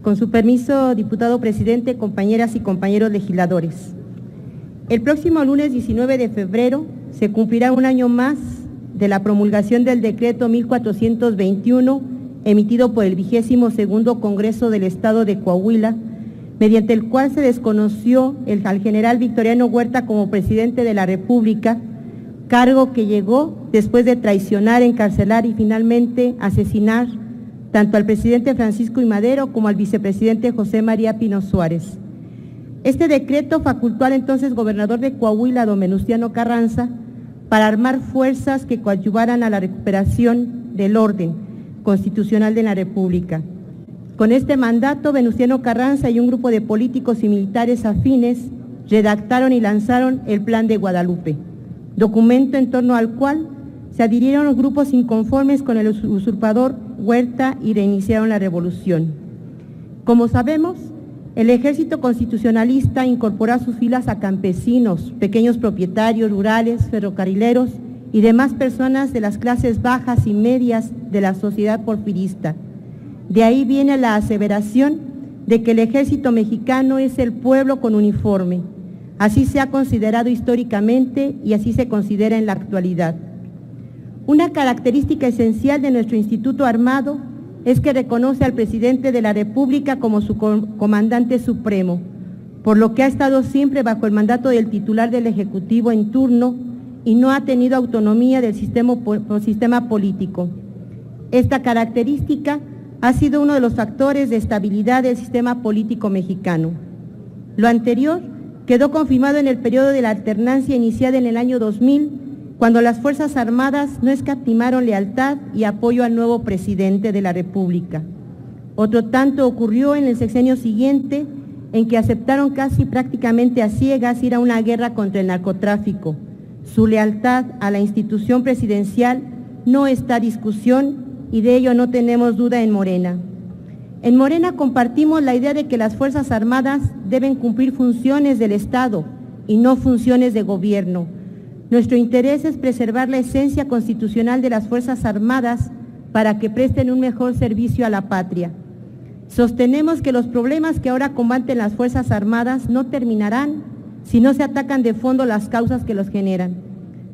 Con su permiso, diputado presidente, compañeras y compañeros legisladores. El próximo lunes 19 de febrero se cumplirá un año más de la promulgación del decreto 1421, emitido por el 22º Congreso del Estado de Coahuila, mediante el cual se desconoció al general Victoriano Huerta como presidente de la República, cargo que llegó después de traicionar, encarcelar y finalmente asesinar tanto al presidente Francisco I. Madero como al vicepresidente José María Pino Suárez. Este decreto facultó al entonces gobernador de Coahuila, don Venustiano Carranza, para armar fuerzas que coadyuvaran a la recuperación del orden constitucional de la República. Con este mandato, Venustiano Carranza y un grupo de políticos y militares afines redactaron y lanzaron el Plan de Guadalupe, documento en torno al cual se adhirieron los grupos inconformes con el usurpador Huerta y reiniciaron la revolución. Como sabemos, el ejército constitucionalista incorporó a sus filas a campesinos, pequeños propietarios rurales, ferrocarrileros y demás personas de las clases bajas y medias de la sociedad porfirista. De ahí viene la aseveración de que el ejército mexicano es el pueblo con uniforme. Así se ha considerado históricamente y así se considera en la actualidad. Una característica esencial de nuestro Instituto Armado es que reconoce al presidente de la República como su comandante supremo, por lo que ha estado siempre bajo el mandato del titular del Ejecutivo en turno y no ha tenido autonomía del sistema político. Esta característica ha sido uno de los factores de estabilidad del sistema político mexicano. Lo anterior quedó confirmado en el periodo de la alternancia iniciada en el año 2000, cuando las Fuerzas Armadas no escatimaron lealtad y apoyo al nuevo presidente de la República. Otro tanto ocurrió en el sexenio siguiente, en que aceptaron casi prácticamente a ciegas ir a una guerra contra el narcotráfico. Su lealtad a la institución presidencial no está a discusión y de ello no tenemos duda en Morena. En Morena compartimos la idea de que las Fuerzas Armadas deben cumplir funciones del Estado y no funciones de gobierno. Nuestro interés es preservar la esencia constitucional de las Fuerzas Armadas para que presten un mejor servicio a la patria. Sostenemos que los problemas que ahora combaten las Fuerzas Armadas no terminarán si no se atacan de fondo las causas que los generan.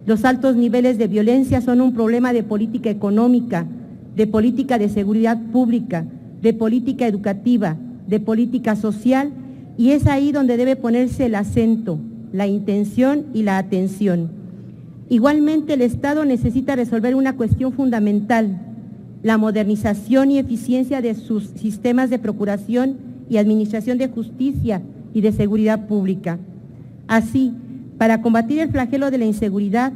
Los altos niveles de violencia son un problema de política económica, de política de seguridad pública, de política educativa, de política social, y es ahí donde debe ponerse el acento, la intención y la atención. Igualmente, el Estado necesita resolver una cuestión fundamental, la modernización y eficiencia de sus sistemas de procuración y administración de justicia y de seguridad pública. Así, para combatir el flagelo de la inseguridad,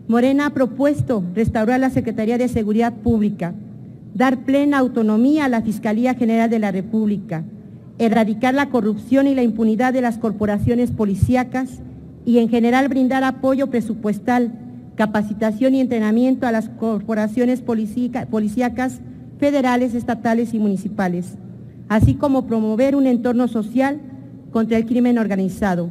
Morena ha propuesto restaurar la Secretaría de Seguridad Pública, dar plena autonomía a la Fiscalía General de la República, erradicar la corrupción y la impunidad de las corporaciones policíacas y en general brindar apoyo presupuestal, capacitación y entrenamiento a las corporaciones policíacas federales, estatales y municipales, así como promover un entorno social contra el crimen organizado.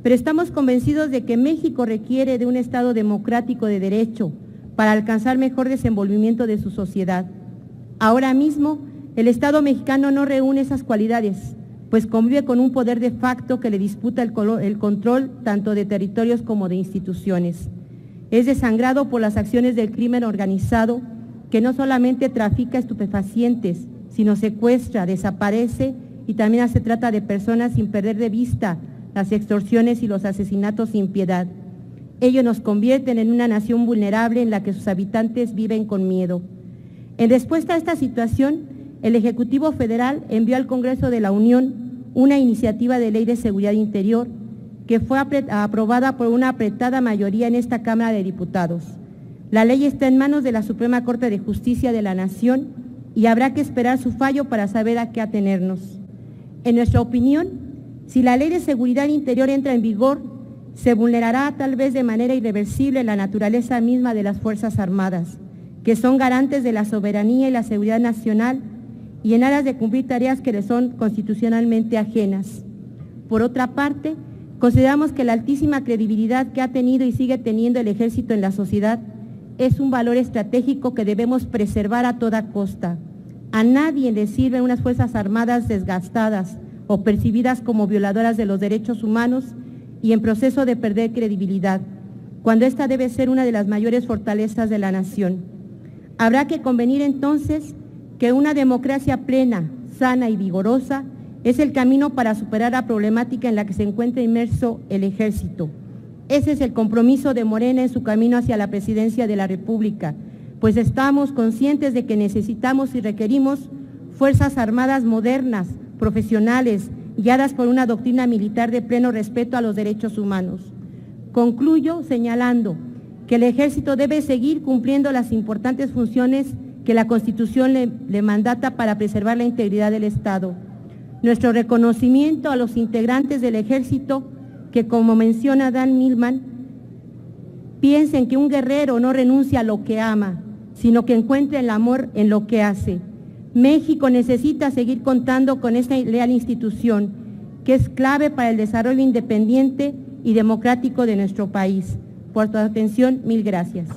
Pero estamos convencidos de que México requiere de un Estado democrático de derecho para alcanzar mejor desenvolvimiento de su sociedad. Ahora mismo, el Estado mexicano no reúne esas cualidades, pues convive con un poder de facto que le disputa el control tanto de territorios como de instituciones. Es desangrado por las acciones del crimen organizado, que no solamente trafica estupefacientes, sino secuestra, desaparece y también se trata de personas sin perder de vista las extorsiones y los asesinatos sin piedad. Ello nos convierten en una nación vulnerable en la que sus habitantes viven con miedo. En respuesta a esta situación, el Ejecutivo Federal envió al Congreso de la Unión una iniciativa de ley de seguridad interior que fue aprobada por una apretada mayoría en esta Cámara de Diputados. La ley está en manos de la Suprema Corte de Justicia de la Nación y habrá que esperar su fallo para saber a qué atenernos. En nuestra opinión, si la ley de seguridad interior entra en vigor, se vulnerará tal vez de manera irreversible la naturaleza misma de las Fuerzas Armadas, que son garantes de la soberanía y la seguridad nacional y en aras de cumplir tareas que le son constitucionalmente ajenas. Por otra parte, consideramos que la altísima credibilidad que ha tenido y sigue teniendo el Ejército en la sociedad es un valor estratégico que debemos preservar a toda costa. A nadie le sirven unas Fuerzas Armadas desgastadas o percibidas como violadoras de los derechos humanos y en proceso de perder credibilidad, cuando esta debe ser una de las mayores fortalezas de la nación. Habrá que convenir entonces que una democracia plena, sana y vigorosa es el camino para superar la problemática en la que se encuentra inmerso el Ejército. Ese es el compromiso de Morena en su camino hacia la presidencia de la República, pues estamos conscientes de que necesitamos y requerimos Fuerzas Armadas modernas, profesionales, guiadas por una doctrina militar de pleno respeto a los derechos humanos. Concluyo señalando que el Ejército debe seguir cumpliendo las importantes funciones que la Constitución le mandata para preservar la integridad del Estado. Nuestro reconocimiento a los integrantes del Ejército que, como menciona Dan Millman, piensen que un guerrero no renuncia a lo que ama, sino que encuentra el amor en lo que hace. México necesita seguir contando con esta leal institución, que es clave para el desarrollo independiente y democrático de nuestro país. Por tu atención, mil gracias.